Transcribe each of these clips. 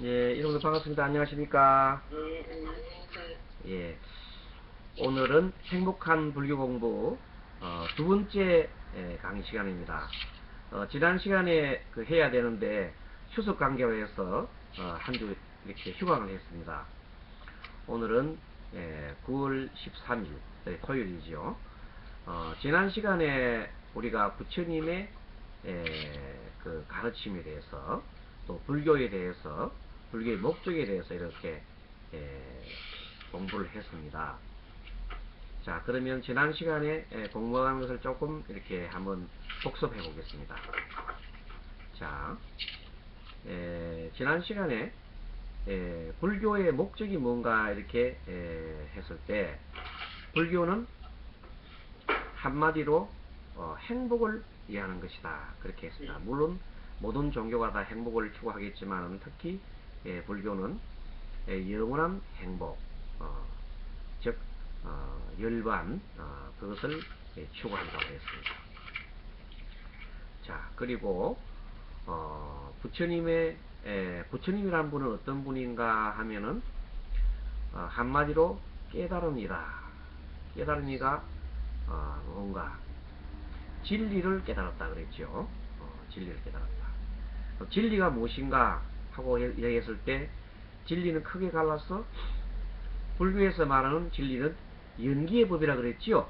예, 이동도 반갑습니다. 안녕하십니까? 네, 안녕하세요. 예, 오늘은 행복한 불교 공부 두 번째 강의 시간입니다. 지난 시간에 해야 되는데 휴석 관계로 해서 한 주 이렇게 휴강을 했습니다. 오늘은 9월 13일 토요일이죠. 지난 시간에 우리가 부처님의 그 가르침에 대해서 또 불교에 대해서 불교의 목적에 대해서 이렇게 공부를 했습니다. 자, 그러면 지난 시간에 공부한 것을 조금 이렇게 한번 복습해 보겠습니다. 자, 지난 시간에 불교의 목적이 뭔가 이렇게 했을 때 불교는 한마디로 행복을 이해하는 것이다. 그렇게 했습니다. 물론 모든 종교가 다 행복을 추구하겠지만 특히 불교는 영원한 행복, 즉 열반 그것을 추구한다고 했습니다. 자, 그리고 부처님이란 분은 어떤 분인가 하면은 한마디로 깨달음이다. 깨달음이가 뭔가 진리를 깨달았다 그랬죠. 진리를 깨달았다. 진리가 무엇인가 하고 얘기했을 때 진리는 크게 갈라서 불교에서 말하는 진리는 연기의 법이라 그랬지요.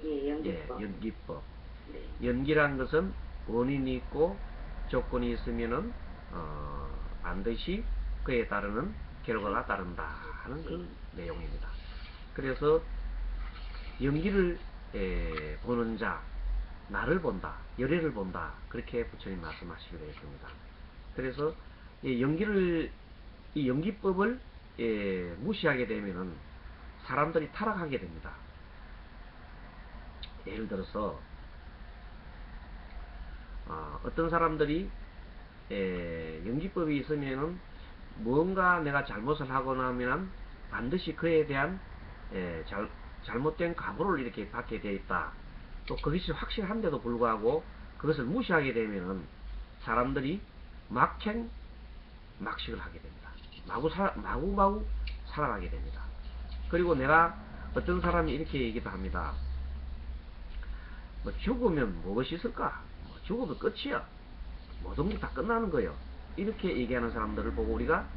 예, 연기법. 연기법. 네. 연기란 것은 원인이 있고 조건이 있으면은 반드시 그에 따르는 결과가 따른다 하는 그 내용입니다. 그래서 연기를 보는 자, 나를 본다, 열애를 본다, 그렇게 부처님 말씀하시기로 했습니다. 그래서 이 연기법을 무시하게 되면은 사람들이 타락하게 됩니다. 예를 들어서 어떤 사람들이 연기법이 있으면은 뭔가 내가 잘못을 하고 나면 반드시 그에 대한 잘못된 가보를 이렇게 받게 되어 있다. 또 그것이 확실한데도 불구하고 그것을 무시하게 되면은 사람들이 막행 막식을 하게 됩니다. 마구마구 살아가게 됩니다. 그리고 내가 어떤 사람이 이렇게 얘기도 합니다. 뭐 죽으면 무엇이 있을까? 뭐 죽어도 끝이야. 모든 게 다 끝나는 거예요. 이렇게 얘기하는 사람들을 보고 우리가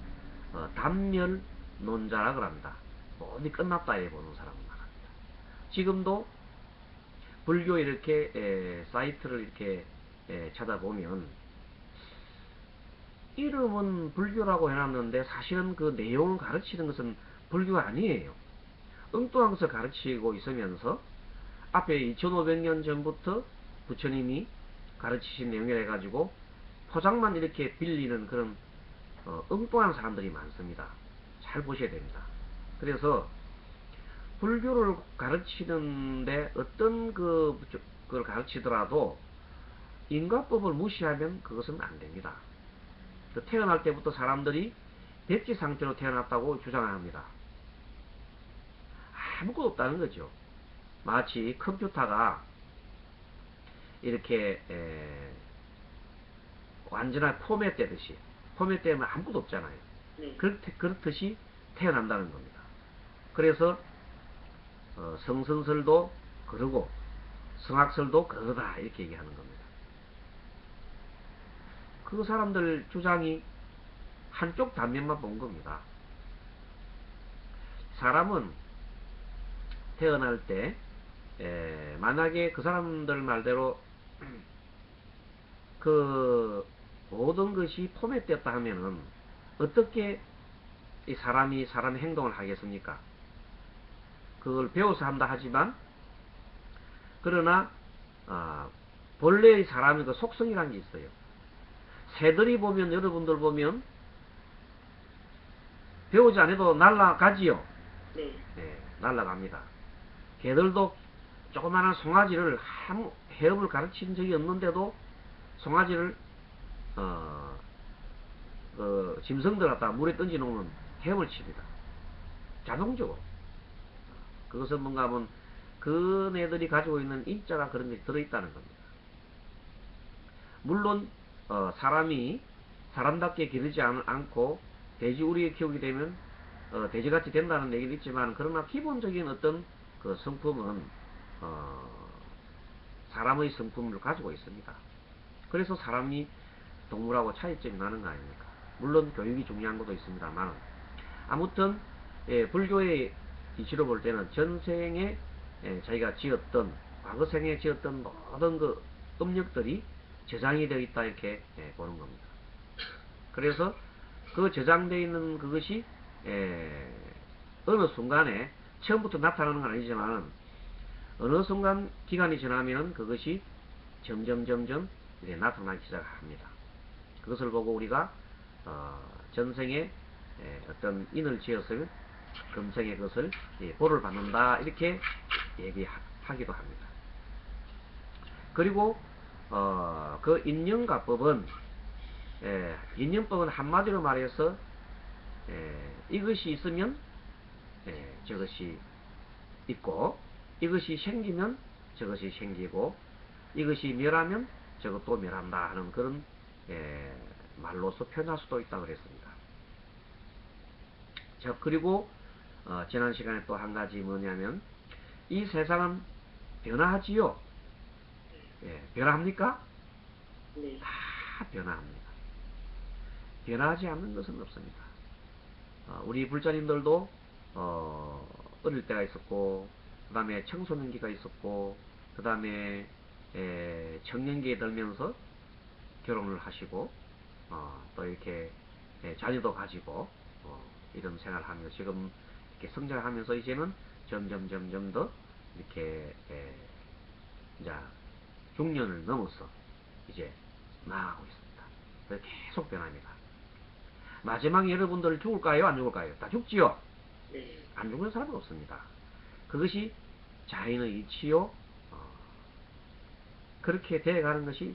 단멸론자라 그럽니다. 모든 게 끝났다 해 보는 사람을 말합니다. 지금도 불교 이렇게 사이트를 이렇게 찾아보면 이름은 불교라고 해놨는데 사실은 그 내용을 가르치는 것은 불교가 아니에요. 엉뚱한 것을 가르치고 있으면서 앞에 2500년 전부터 부처님이 가르치신 내용이라 해가지고 포장만 이렇게 빌리는 그런 엉뚱한 사람들이 많습니다. 잘 보셔야 됩니다. 그래서 불교를 가르치는데 어떤 그걸 가르치더라도 인과법을 무시하면 그것은 안 됩니다. 태어날 때부터 사람들이 백지 상태로 태어났다고 주장합니다. 아무것도 없다는 거죠. 마치 컴퓨터가 이렇게 완전한 포맷되듯이 포맷되면 아무것도 없잖아요. 네. 그렇듯이 태어난다는 겁니다. 그래서 성선설도 그러고 성악설도 그러다 이렇게 얘기하는 겁니다. 그 사람들 주장이 한쪽 단면만 본 겁니다. 사람은 태어날 때 만약에 그 사람들 말대로 그 모든 것이 포맷되었다 하면은 어떻게 이 사람의 행동을 하겠습니까? 그걸 배워서 한다 하지만 그러나 본래의 사람의 그 속성이라는 게 있어요. 새들이 보면 여러분들 보면 배우지 않아도 날아가지요. 네. 네, 날아갑니다. 개들도 조그마한 송아지를 해업을 가르친 적이 없는데도 송아지를 짐승들 갖다가 물에 던져놓으면 헤엄을 칩니다. 자동적으로. 그것은 뭔가 하면 그네들이 가지고 있는 인자가 그런 게 들어있다는 겁니다. 물론 사람이 사람답게 기르지 않고 돼지우리 키우게 되면 돼지같이 된다는 얘기도 있지만, 그러나 기본적인 어떤 그 성품은 사람의 성품을 가지고 있습니다. 그래서 사람이 동물하고 차이점이 나는 거 아닙니까? 물론 교육이 중요한 것도 있습니다만, 아무튼 불교의 이치로 볼 때는 전생에 자기가 지었던, 과거 생에 지었던 모든 그 음력들이 저장이 되어 있다, 이렇게 보는 겁니다. 그래서 그 저장되어 있는 그것이 어느 순간에 처음부터 나타나는 건 아니지만, 어느 순간 기간이 지나면 그것이 점점 이제 나타나기 시작합니다. 그것을 보고 우리가 전생에 어떤 인을 지었으면 금생에 그것을 보를 받는다, 이렇게 얘기하기도 합니다. 그리고 그 인연가법은, 인연법은 한마디로 말해서 이것이 있으면 저것이 있고, 이것이 생기면 저것이 생기고, 이것이 멸하면 저것도 멸한다 하는 그런 말로서 표현할 수도 있다고 그랬습니다. 자, 그리고 지난 시간에 또 한 가지 뭐냐면, 이 세상은 변화하지요. 변화합니까? 네. 다 변화합니다. 변화하지 않는 것은 없습니다. 우리 불자님들도 어릴 때가 있었고, 그 다음에 청소년기가 있었고, 그 다음에 청년기에 들면서 결혼을 하시고, 또 이렇게 자녀도 가지고 이런 생활을 하면서 지금 이렇게 성장하면서 이제는 점점 더 이렇게 이제 중년을 넘어서 이제 나아가고 있습니다. 그래서 계속 변합니다. 마지막에 여러분들 죽을까요? 안 죽을까요? 다 죽지요? 네. 안 죽는 사람은 없습니다. 그것이 자연의 이치요. 그렇게 되어가는 것이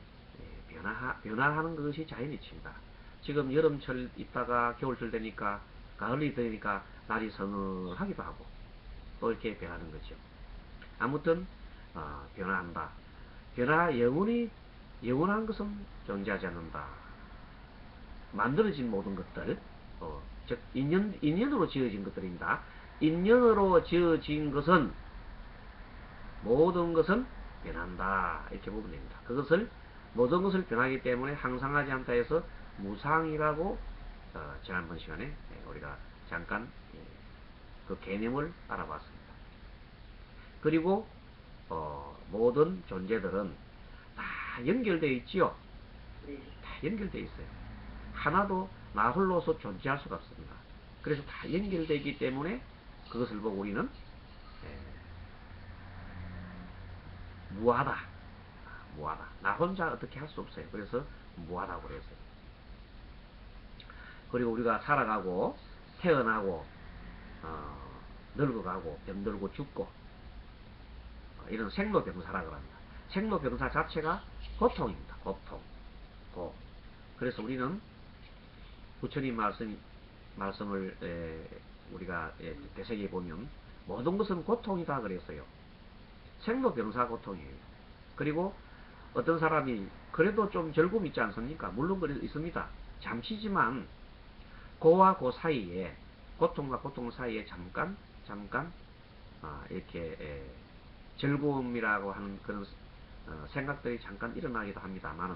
변화하는 것이 자연의 이치입니다. 지금 여름철 있다가 겨울철 되니까, 가을이 되니까 날이 서늘하기도 하고, 또 이렇게 변하는 거죠. 아무튼 변화한다. 영원한 것은 존재하지 않는다. 만들어진 모든 것들, 즉 인연으로 지어진 것들입니다. 인연으로 지어진 것은, 모든 것은 변한다, 이렇게 보면 됩니다. 그것을, 모든 것을 변하기 때문에 항상하지 않다 해서 무상이라고 지난번 시간에 우리가 잠깐 그 개념을 알아봤습니다. 그리고 모든 존재들은 다 연결되어 있지요. 네. 다 연결되어 있어요. 하나도 나 홀로서 존재할 수가 없습니다. 그래서 다 연결되어 있기 때문에 그것을 보고 우리는 무하다. 나 혼자 어떻게 할 수 없어요. 그래서 무하다고 그랬어요. 그리고 우리가 살아가고, 태어나고, 늙어가고, 병들고, 죽고, 이런 생로병사라고 합니다. 생로병사 자체가 고통입니다. 고통. 그래서 우리는 부처님 말씀을 우리가 되새겨 보면, 모든 것은 고통이다 그랬어요. 생로병사 고통이에요. 그리고 어떤 사람이 그래도 좀 즐거움 있지 않습니까? 물론 그래도 있습니다. 잠시지만 고와 고 사이에, 고통과 고통 사이에 잠깐 이렇게 즐거움이라고 하는 그런 생각들이 잠깐 일어나기도 합니다만,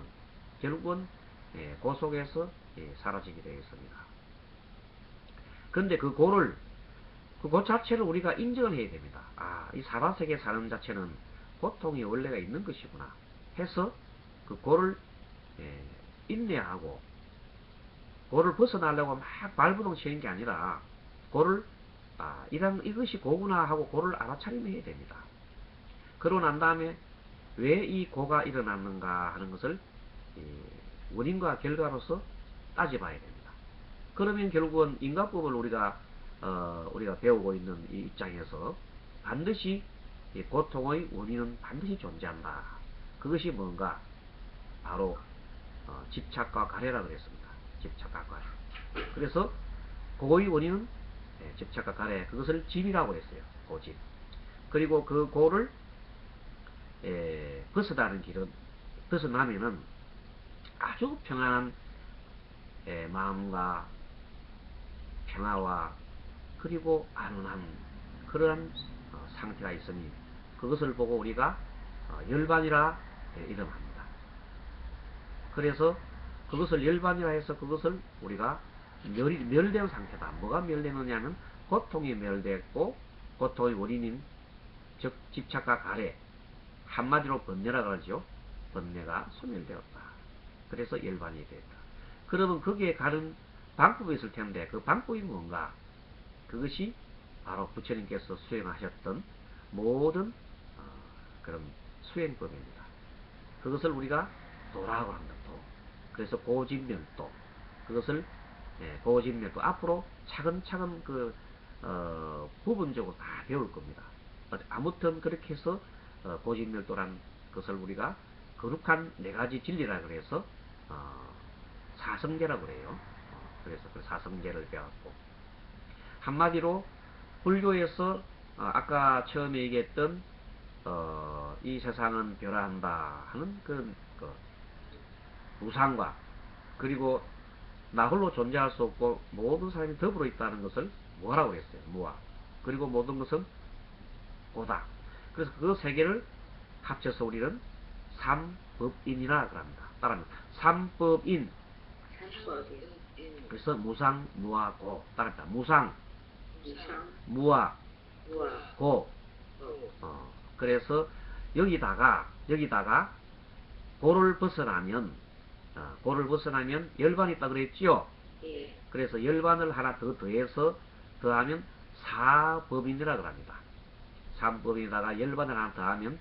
결국은 그 속에서 사라지게 되어 있습니다. 그런데 그 고 자체를 우리가 인정을 해야 됩니다. 이 사바세계 사는 자체는 고통이 원래가 있는 것이구나 해서 그 고를 인내하고, 고를 벗어나려고 막 발버둥 치는 게 아니라, 고를 이것이 고구나 하고 고를 알아차림해야 됩니다. 그러고 난 다음에 왜 이 고가 일어났는가 하는 것을 원인과 결과로서 따져봐야 됩니다. 그러면 결국은 인과법을 우리가 배우고 있는 이 입장에서 반드시 고통의 원인은 반드시 존재한다. 그것이 뭔가? 바로 집착과 가래라 그랬습니다. 집착과 가래. 그래서 고의 원인은 집착과 가래, 그것을 집이라고 했어요. 고집. 그리고 그 고를 벗어나면은 아주 평안한 마음과 평화와 그리고 안온한 그러한 상태가 있으니 그것을 보고 우리가 열반이라 이름합니다. 그래서 그것을 열반이라 해서 그것을 우리가 멸된 상태다. 뭐가 멸되느냐면 고통이 멸됐고 고통의 원인인 즉 집착과 가래, 한마디로 번뇌라 그러죠. 번뇌가 소멸되었다. 그래서 열반이 되었다. 그러면 거기에 가는 방법이 있을 텐데 그 방법이 뭔가? 그것이 바로 부처님께서 수행하셨던 모든 그런 수행법입니다. 그것을 우리가 도라고 합니다. 도. 그래서 고진멸도. 그것을 고진멸도 앞으로 차근차근 부분적으로 다 배울 겁니다. 아무튼 그렇게 해서 고진멸도란 것을 우리가 거룩한 네 가지 진리라 그래서 사성제라고 그래요. 그래서 그 사성제를 배웠고 한마디로 불교에서 아까 처음에 얘기했던 이 세상은 변화한다 하는 그 무상과 그리고 나 홀로 존재할 수 없고 모든 사람이 더불어 있다는 것을 무아라고 했어요. 무아. 그리고 모든 것은 오다. 그래서 그 세 개를 합쳐서 우리는 삼법인이라 그럽니다. 따라합니다. 삼법인. 그래서 무상, 무아, 고. 따라합니다. 무상, 무아, 고. 그래서 여기다가 고를 벗어나면 열반이 있다 그랬지요. 예. 그래서 열반을 하나 더 더해서 더하면 사법인이라 그럽니다. 삼법인에다가 열반을 하나 더하면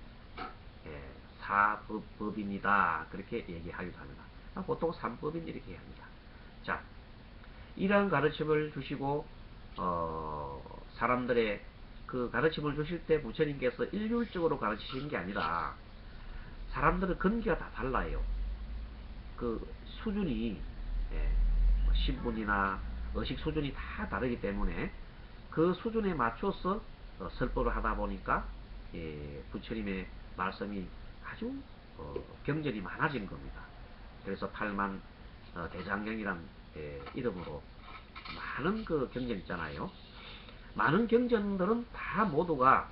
사법법인이다 그렇게 얘기하기도 합니다. 보통 삼법인 이렇게 합니다. 자, 이러한 가르침을 주시고 사람들의 그 가르침을 주실 때 부처님께서 일률적으로 가르치신 게 아니라 사람들은根기가 다 달라요. 그 수준이 신분이나 의식 수준이 다 다르기 때문에 그 수준에 맞춰서 설법을 하다 보니까 부처님의 말씀이 아주 경전이 많아진 겁니다. 그래서 8만 대장경이란 이름으로 많은 그 경전 있잖아요. 많은 경전들은 다 모두가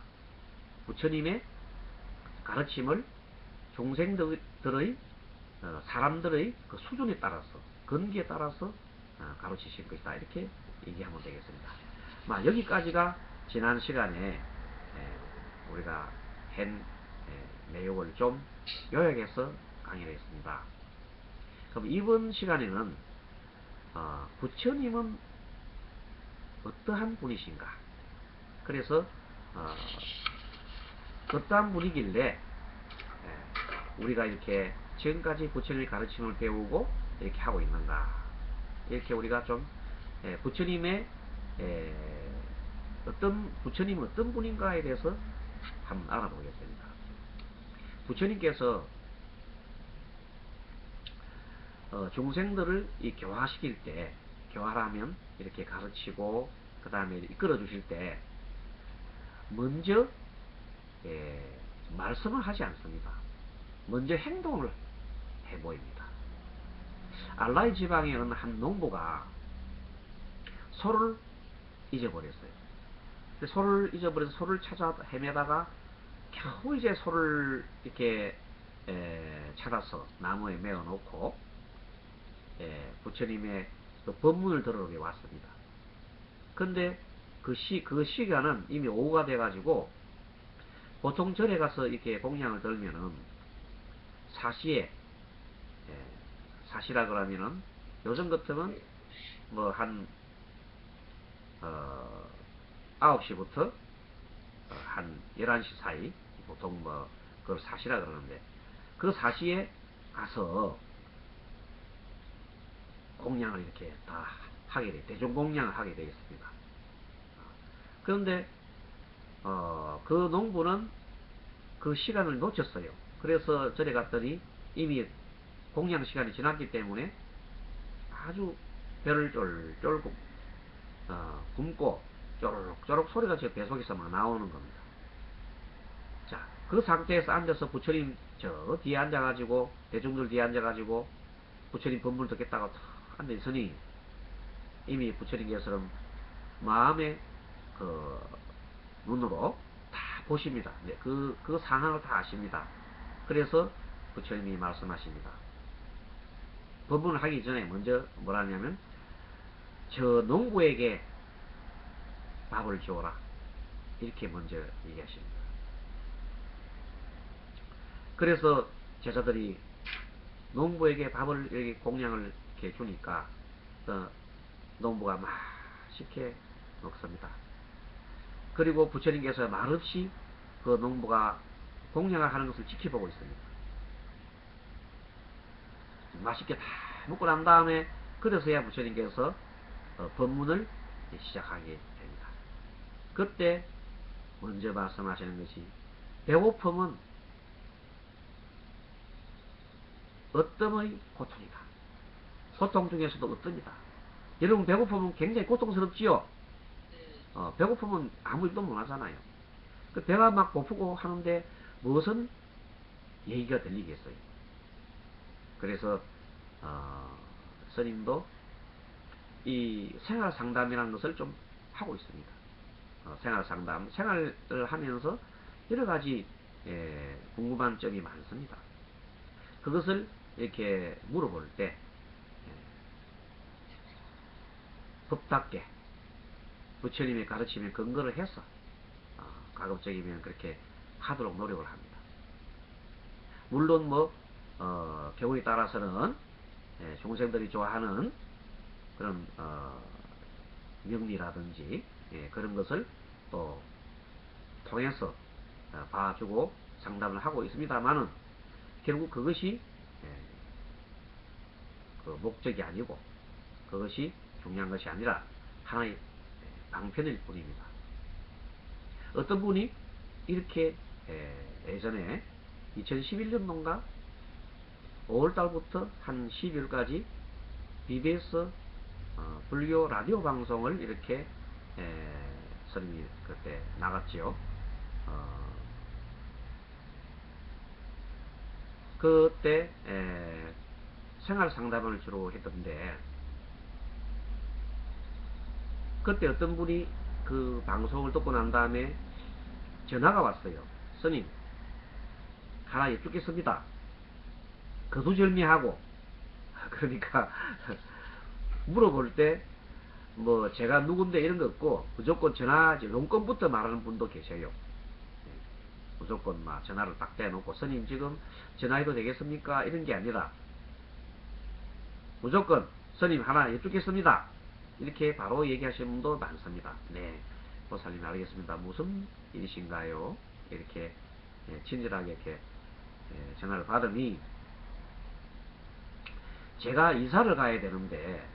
부처님의 가르침을 중생들의 사람들의 그 수준에 따라서 근기에 따라서 가르치실 것이다 이렇게 얘기하면 되겠습니다. 여기까지가 지난 시간에 우리가 한 내용을 좀 요약해서 강의를 했습니다. 그럼 이번 시간에는 부처님은 어떠한 분이신가? 그래서 어떠한 분이길래 우리가 이렇게 지금까지 부처님의 가르침을 배우고 이렇게 하고 있는가? 이렇게 우리가 좀 부처님의 부처님은 어떤 분인가에 대해서 한번 알아보겠습니다. 부처님께서 중생들을 교화시킬 때, 교화라면 이렇게 가르치고 그 다음에 이끌어 주실 때 먼저 말씀을 하지 않습니다. 먼저 행동을 해 보입니다. 알라이 지방에 어느 한 농부가 소를 잊어버렸어요. 소를 잊어버려서 소를 찾아 헤매다가 겨우 이제 소를 이렇게 찾아서 나무에 메어 놓고 부처님의 그 법문을 들으러 왔습니다. 근데 그 시간은 이미 오후가 돼가지고 보통 절에 가서 이렇게 공양을 들면은 사시라 그러면은 요즘 같으면 뭐 한 9시부터 한 11시 사이 보통 뭐 그걸 사시라 그러는데 그 사시에 가서 공양을 이렇게 다 하게 돼 대중공양을 하게 되겠습니다. 그런데 그 농부는 그 시간을 놓쳤어요. 그래서 절에 갔더니 이미 공양 시간이 지났기 때문에 아주 배를 쫄쫄 굶고 쪼르륵쪼르륵 소리가 제 배속에서 막 나오는 겁니다. 자, 그 상태에서 앉아서 부처님 저 뒤에 앉아가지고 대중들 뒤에 앉아가지고 부처님 법문을 듣겠다고 탁 앉아있으니 이미 부처님께서는 마음의 그 눈으로 다 보십니다. 네, 그 상황을 다 아십니다. 그래서 부처님이 말씀하십니다. 법문을 하기 전에 먼저 뭐라 하냐면 저 농부에게 밥을 주어라 이렇게 먼저 얘기하십니다. 그래서 제자들이 농부에게 밥을 이렇게 공양을 이렇게 주니까 농부가 맛있게 먹습니다. 그리고 부처님께서 말없이 그 농부가 공양을 하는 것을 지켜보고 있습니다. 맛있게 다 먹고 난 다음에 그래서야 부처님께서 법문을 시작하게 됩니다. 그때 먼저 말씀하시는 것이 배고픔은 어떤 고통이다. 고통 중에서도 어떻니다. 여러분 배고프면 굉장히 고통스럽지요. 배고프면 아무 일도 못 하잖아요. 그 배가 막 고프고 하는데 무슨 얘기가 들리겠어요. 그래서 스님도 이 생활 상담이라는 것을 좀 하고 있습니다. 생활 상담, 생활을 하면서 여러 가지 궁금한 점이 많습니다. 그것을 이렇게 물어볼 때 법답게 부처님의 가르침에 근거를 해서 가급적이면 그렇게 하도록 노력을 합니다. 물론 경우에 따라서는 중생들이 좋아하는 그런 명리라든지 그런 것을 또 통해서 봐주고 상담을 하고 있습니다만은 결국 그것이 그 목적이 아니고 그것이 중요한 것이 아니라 하나의 방편일 뿐입니다. 어떤 분이 이렇게 예전에 2011년도인가 5월달부터 한 12월까지 BBS 불교 라디오 방송을 이렇게 스님이 그때 나갔지요. 그때 생활 상담을 주로 했던데 그때 어떤 분이 그 방송을 듣고 난 다음에 전화가 왔어요. 스님 하나 여쭙겠습니다. 거두절미하고 그러니까 물어볼 때 제가 누군데 이런 거 없고 무조건 전화하지 용건부터 말하는 분도 계셔요. 무조건 전화를 딱 대놓고 스님 지금 전화해도 되겠습니까? 이런 게 아니라 무조건 스님 하나 여쭙겠습니다. 이렇게 바로 얘기하시는 분도 많습니다. 네, 보살님 알겠습니다. 무슨 일이신가요? 이렇게 친절하게 이렇게 전화를 받으니 제가 이사를 가야 되는데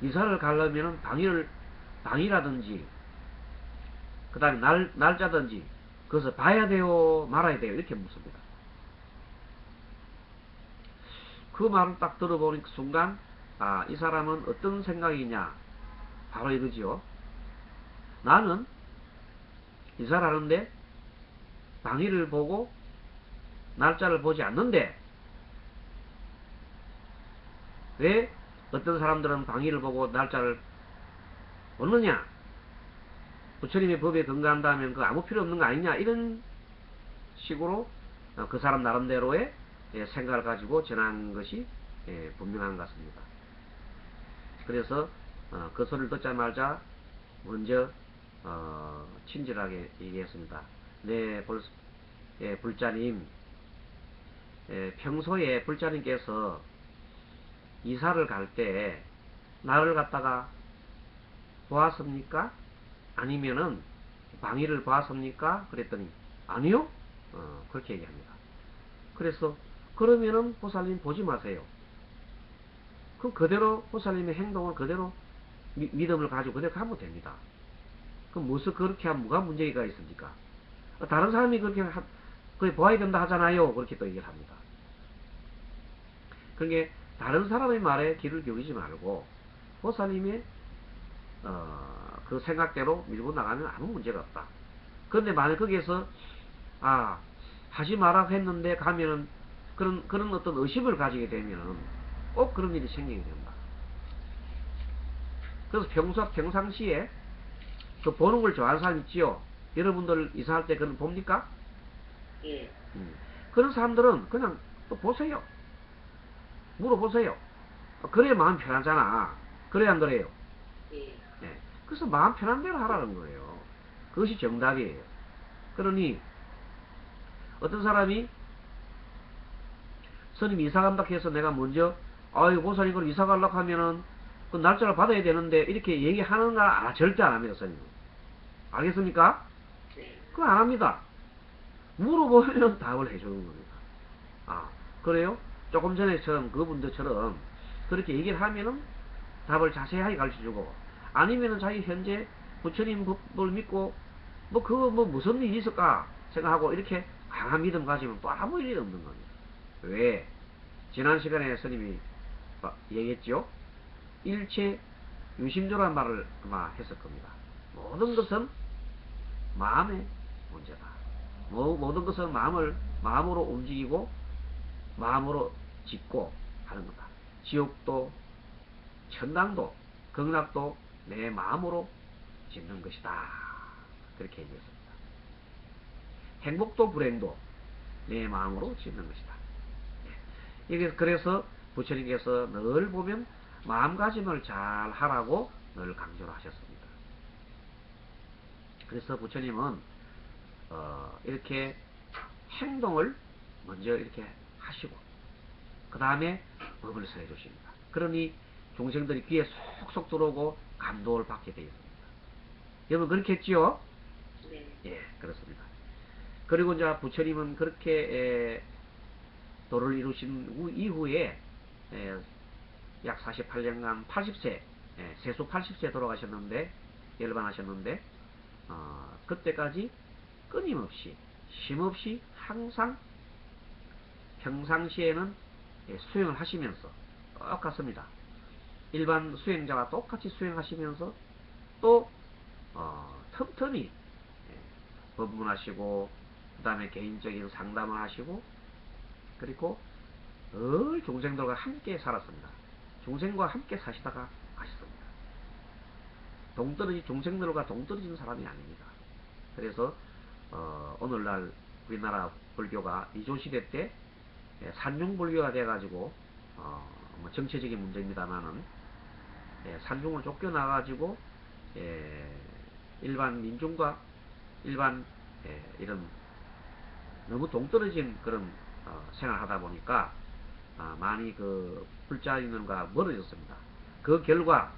이사를 가려면 방이라든지 그 다음에 날짜든지 그것을 봐야 돼요 말아야 돼요 이렇게 묻습니다. 그 말을 딱 들어보는 순간 이 사람은 어떤 생각이냐 바로 이거지요. 나는 이사를 하는데 방일을 보고 날짜를 보지 않는데 왜 어떤 사람들은 방일을 보고 날짜를 보느냐? 부처님의 법에 근거한다면 그 아무 필요 없는 거 아니냐? 이런 식으로 그 사람 나름대로의 생각을 가지고 전한 것이 분명한 것 같습니다. 그래서 그 소리를 듣자마자 먼저 친절하게 얘기했습니다. 네, 불자님, 평소에 불자님께서 이사를 갈 때 나를 갖다가 보았습니까? 아니면은 방위를 보았습니까? 그랬더니 아니요? 그렇게 얘기합니다. 그래서 그러면은 보살님 보지 마세요. 그럼 그대로 보살님의 행동을 그대로 믿음을 가지고 그대로 하면 됩니다. 그럼 무슨 그렇게 하면 뭐가 문제가 있습니까? 다른 사람이 그렇게 그게 보아야 된다 하잖아요. 그렇게 또 얘기를 합니다. 그러니까 다른 사람의 말에 귀를 기울이지 말고 보살님의 그 생각대로 밀고 나가면 아무 문제가 없다. 그런데 만약 거기에서 하지 마라고 했는데 가면은 그런 어떤 의심을 가지게 되면은 꼭 그런 일이 생기게 된다. 그래서 평상시에 그 보는 걸 좋아하는 사람 있지요. 여러분들 이사할 때 그런 봅니까? 예. 그런 사람들은 그냥 또 보세요. 물어보세요. 그래야 마음 편하잖아. 그래야 안 그래요? 예. 예. 그래서 마음 편한 대로 하라는 거예요. 그것이 정답이에요. 그러니 어떤 사람이 스님 이사 간다 해서 내가 먼저 아유 고사님 그럼 이사 가려고 하면은 그 날짜를 받아야 되는데 이렇게 얘기하는가? 절대 안 합니다. 스님. 알겠습니까? 네. 그거 안 합니다. 물어보면 답을 해주는 겁니다. 아 그래요? 조금 전에처럼 그분들처럼 그렇게 얘기를 하면은 답을 자세하게 가르쳐주고 아니면은 자기 현재 부처님 법을 믿고 뭐 그거 뭐 무슨 일이 있을까 생각하고 이렇게 강한 믿음 가지면 또 아무 일이 없는 겁니다. 왜? 지난 시간에 스님이 얘기했죠. 일체 유심조라는 말을 아마 했을 겁니다. 모든 것은 마음의 문제다. 모든 것은 마음으로 움직이고 마음으로 짓고 하는 거다. 지옥도 천당도 극락도 내 마음으로 짓는 것이다. 그렇게 얘기했습니다. 행복도 불행도 내 마음으로 짓는 것이다. 이게 그래서 부처님께서 늘 보면 마음가짐을 잘 하라고 늘 강조를 하셨습니다. 그래서 부처님은 이렇게 행동을 먼저 이렇게 하시고 그 다음에 법을 서해 주십니다. 그러니 중생들이 귀에 쏙쏙 들어오고 감동을 받게 되어 있습니다. 여러분 그렇게 했지요? 네. 예, 그렇습니다. 그리고 이제 부처님은 그렇게 도를 이루신 이후에 약 48년간 80세, 세수 80세 돌아가셨는데, 열반하셨는데, 그때까지 끊임없이, 쉼없이 항상 평상시에는 수행을 하시면서 똑같습니다. 일반 수행자와 똑같이 수행하시면서 또 틈틈이 법문하시고 그 다음에 개인적인 상담을 하시고 그리고 늘 중생들과 함께 살았습니다. 중생과 함께 사시다가 가셨습니다. 중생들과 동떨어진 사람이 아닙니다. 그래서 오늘날 우리나라 불교가 이조시대 때 산중불교가 돼가지고 뭐 정치적인 문제입니다만은 산중을 쫓겨나가지고 일반 민중과 일반 이런 너무 동떨어진 그런 생활하다 보니까 많이 그 불자인과 멀어졌습니다. 그 결과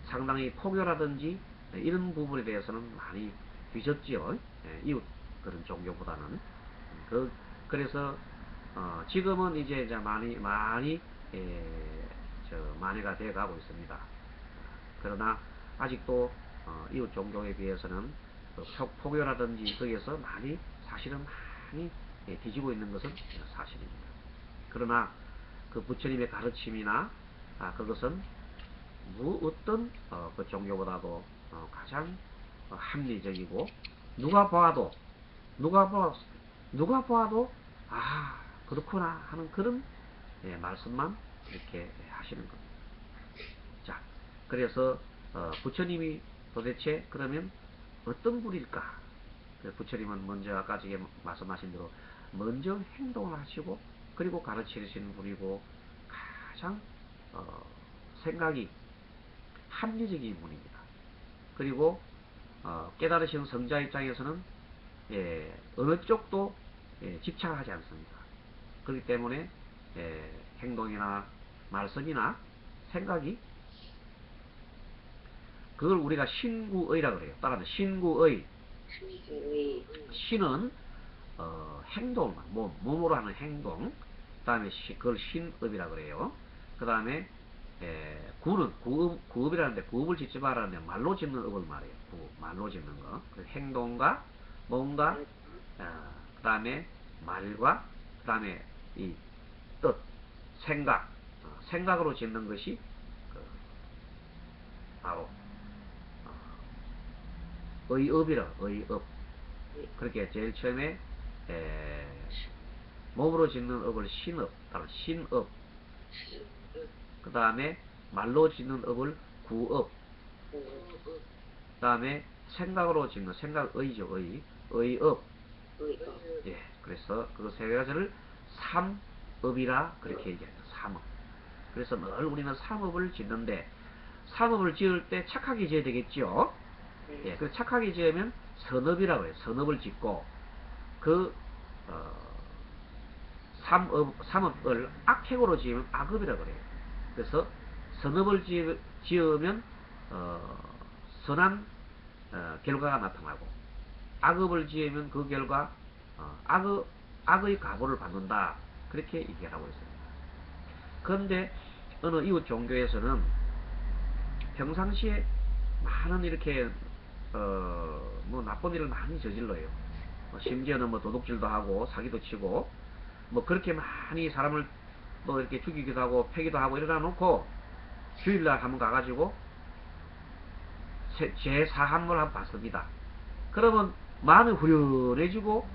상당히 포교라든지 이런 부분에 대해서는 많이 뒤졌지요. 이웃 그런 종교보다는 그래서 지금은 이제 많이 만회가 되어 가고 있습니다. 그러나 아직도 이웃 종교에 비해서는 포교라든지 거기에서 많이 사실은 많이 뒤지고 있는 것은 사실입니다. 그러나 그 부처님의 가르침이나 그것은 어떤 그 종교보다도 가장 합리적이고 누가 봐도 그렇구나 하는 그런 말씀만 이렇게 하시는 겁니다. 자, 그래서 부처님이 도대체 그러면 어떤 분일까? 부처님은 먼저 아까 지금 말씀하신 대로 먼저 행동을 하시고 그리고 가르치시는 분이고 가장 생각이 합리적인 분입니다. 그리고 깨달으신 성자 입장에서는 어느 쪽도 집착을 하지 않습니다. 그렇기 때문에 행동이나 말씀이나 생각이 그걸 우리가 신구의라 그래요. 따라서 신구의 신은 행동, 몸으로 하는 행동, 그 다음에 그걸 신업이라 그래요. 그 다음에 구는 구업이라는데 구업을 짓지 말라는데 말로 짓는 업을 말해요. 말로 짓는 거. 행동과 몸과 그 다음에 말과 그 다음에 이 뜻, 생각, 생각으로 짓는 것이 바로 의업이라 의업. 그렇게 제일 처음에 몸으로 짓는 업을 신업, 따로 신업. 그 다음에 말로 짓는 업을 구업. 어, 다음에 생각으로 짓는 생각의죠. 의업. 어, 예, 그래서 그 세 가지를 삼업이라 그렇게 얘기합니다. 삼업. 그래서 늘 우리는 삼업을 짓는데 삼업을 지을 때 착하게 지어야 되겠죠. 예, 네. 그래서 착하게 지으면 선업이라고 해요. 선업을 짓고 그 삼업을 악행으로 지으면 악업이라고 그래요. 그래서 선업을 지으면 선한 결과가 나타나고 악업을 지으면 그 결과 악의 가보를 받는다. 그렇게 얘기하고 있습니다. 그런데 어느 이웃 종교에서는 평상시에 많은 이렇게 뭐 나쁜 일을 많이 저질러요. 심지어는 뭐 도둑질도 하고 사기도 치고 뭐 그렇게 많이 사람을 또 이렇게 죽이기도 하고 패기도 하고 이러다 놓고 주일날 한번 가가지고 제사함을 한번 받습니다. 그러면 마음이 후련해지고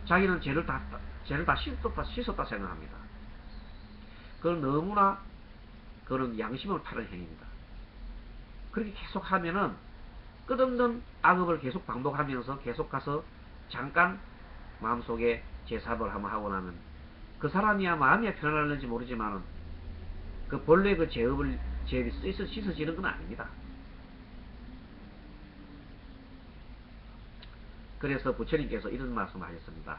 자기는 죄를 다 씻었다 생각합니다. 그건 너무나 그런 양심을 타는 행위입니다. 그렇게 계속 하면은 끝없는 악업을 계속 반복하면서 계속 가서 잠깐 마음속에 제사를 한번 하고 나면 그 사람이야 마음이 편안할는지 모르지만은 그 본래 그 죄업이 씻어지는 건 아닙니다. 그래서 부처님께서 이런 말씀을 하셨습니다.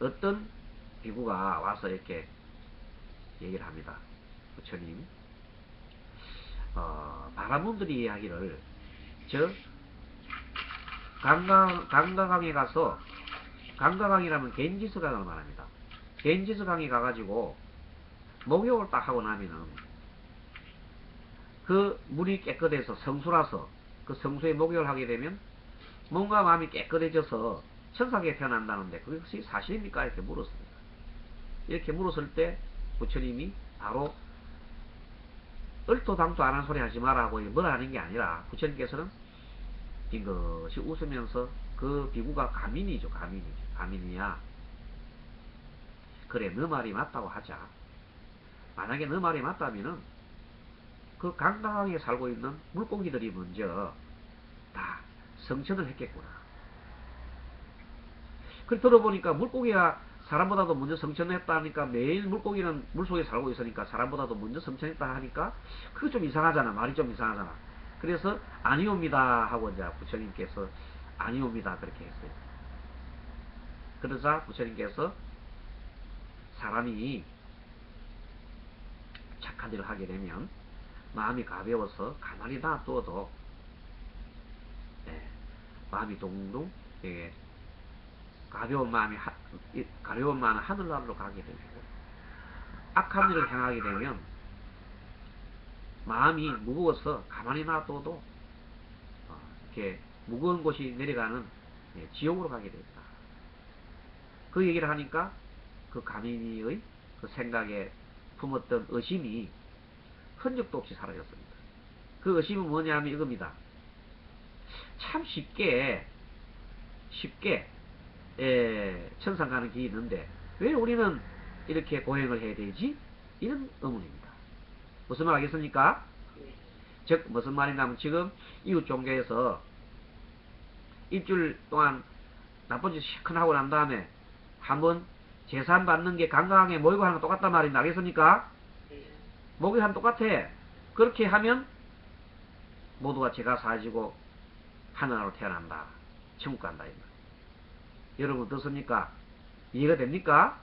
어떤 비구가 와서 이렇게 얘기를 합니다. 부처님, 바라문들이 이야기를 강가강에 가서 강가강이라면 겐지스강을 말합니다. 겐지스강에 가가지고 목욕을 딱 하고 나면은 그 물이 깨끗해서 성수라서 그 성수에 목욕을 하게 되면 몸과 마음이 깨끗해져서 천사계 태어난다는데 그것이 사실입니까? 이렇게 물었습니다. 이렇게 물었을 때 부처님이 바로 얼토당토 안 한 소리 하지 마라고 뭐라 하는 게 아니라 부처님께서는 이것이 웃으면서 그 비구가 가민이야. 그래 너 말이 맞다고 하자. 만약에 너 말이 맞다면은 그 강강하게 살고 있는 물고기들이 먼저 다 성천을 했겠구나. 그래 들어보니까 물고기가 사람보다도 먼저 성천했다 하니까 매일 물고기는 물속에 살고 있으니까 사람보다도 먼저 성천했다 하니까 그거 좀 이상하잖아. 말이 좀 이상하잖아. 그래서 아니옵니다 하고 이제 부처님께서 아니옵니다 그렇게 했어요. 그러자 부처님께서 사람이 착한 일을 하게 되면 마음이 가벼워서 가만히 놔둬도 마음이 동동 가벼운 마음은 하늘나라로 가게 되고 악한 일을 행하게 되면 마음이 무거워서 가만히 놔둬도 이렇게 무거운 곳이 내려가는 지옥으로 가게 됩니다. 그 얘기를 하니까 그 가민이의 그 생각에 품었던 의심이 흔적도 없이 사라졌습니다. 그 의심은 뭐냐면 이겁니다. 참 쉽게 천상 가는 길이 있는데 왜 우리는 이렇게 고행을 해야 되지? 이런 의문입니다. 무슨 말 하겠습니까? 즉 무슨 말이냐면 지금 이웃 종교에서 일주일 동안 나쁜 짓 시큰 하고 난 다음에 한번 제산 받는 게 강강하게 모이고 하는 거 똑같단 말입니다. 알겠습니까? 목욕하면 똑같아. 그렇게 하면 모두가 죄가 사해지고 하늘나라로 태어난다. 천국 간다. 여러분 어떻습니까? 이해가 됩니까?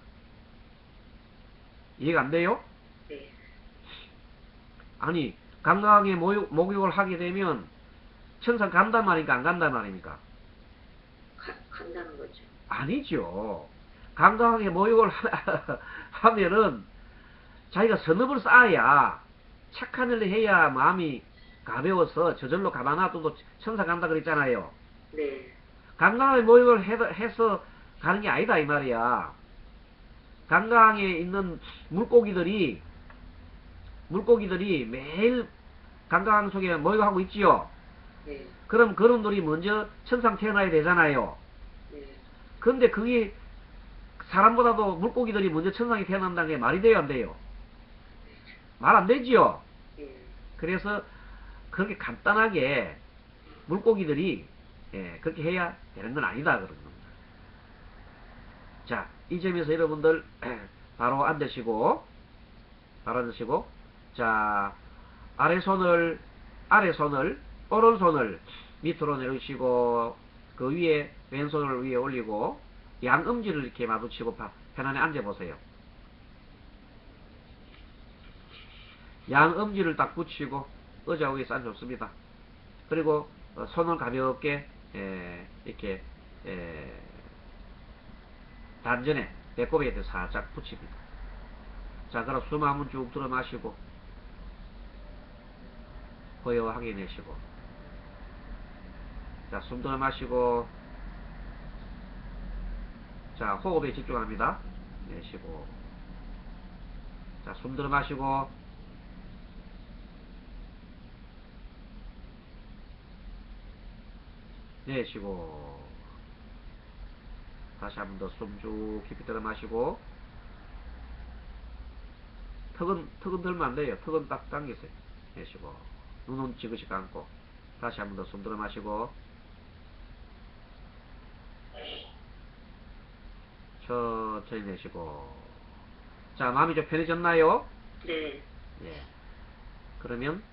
이해가 안 돼요? 네. 아니 강강하게 목욕을 하게 되면 천상 간단 말입니까? 안 간단 말입니까? 간다는 거죠. 아니죠. 강강하게 목욕을 하면은 자기가 선업을 쌓아야 착한 일을 해야 마음이 가벼워서 저절로 가만 놔둬도 천상 간다 그랬잖아요. 네. 강강하게 목욕을 해서 가는 게 아니다 이 말이야. 강강에 있는 물고기들이 매일 강강 속에 목욕하고 있지요. 네. 그럼 그놈들이 먼저 천상 태어나야 되잖아요. 네. 그런데 그게 사람보다도 물고기들이 먼저 천상에 태어난다는 게 말이 돼요 안 돼요? 말 안 되지요. 네. 그래서 그렇게 간단하게 물고기들이 그렇게 해야 되는 건 아니다 그런 겁니다. 자, 이 점에서 여러분들 바로 앉으시고 자, 아래손을 오른손을 밑으로 내리시고 그 위에 왼손을 위에 올리고 양엄지를 이렇게 마주치고 편안히 앉아보세요. 양엄지를 딱 붙이고 의자 위에 앉아좋습니다. 그리고 손을 가볍게 이렇게 단전에 배꼽에 살짝 붙입니다. 자, 그럼 숨 한번 쭉 들어 마시고 고요하게 내쉬고, 자, 숨 들어 마시고, 자, 호흡에 집중합니다. 내쉬고, 자, 숨 들어 마시고, 내쉬고, 다시 한 번 더 숨 쭉 깊이 들어 마시고, 턱은 들면 안 돼요. 턱은 딱 당기세요. 내쉬고, 눈은 지그시 감고, 다시 한 번 더 숨 들어 마시고, 천천히 내쉬고. 자, 마음이 좀 편해졌나요? 네. 예. 그러면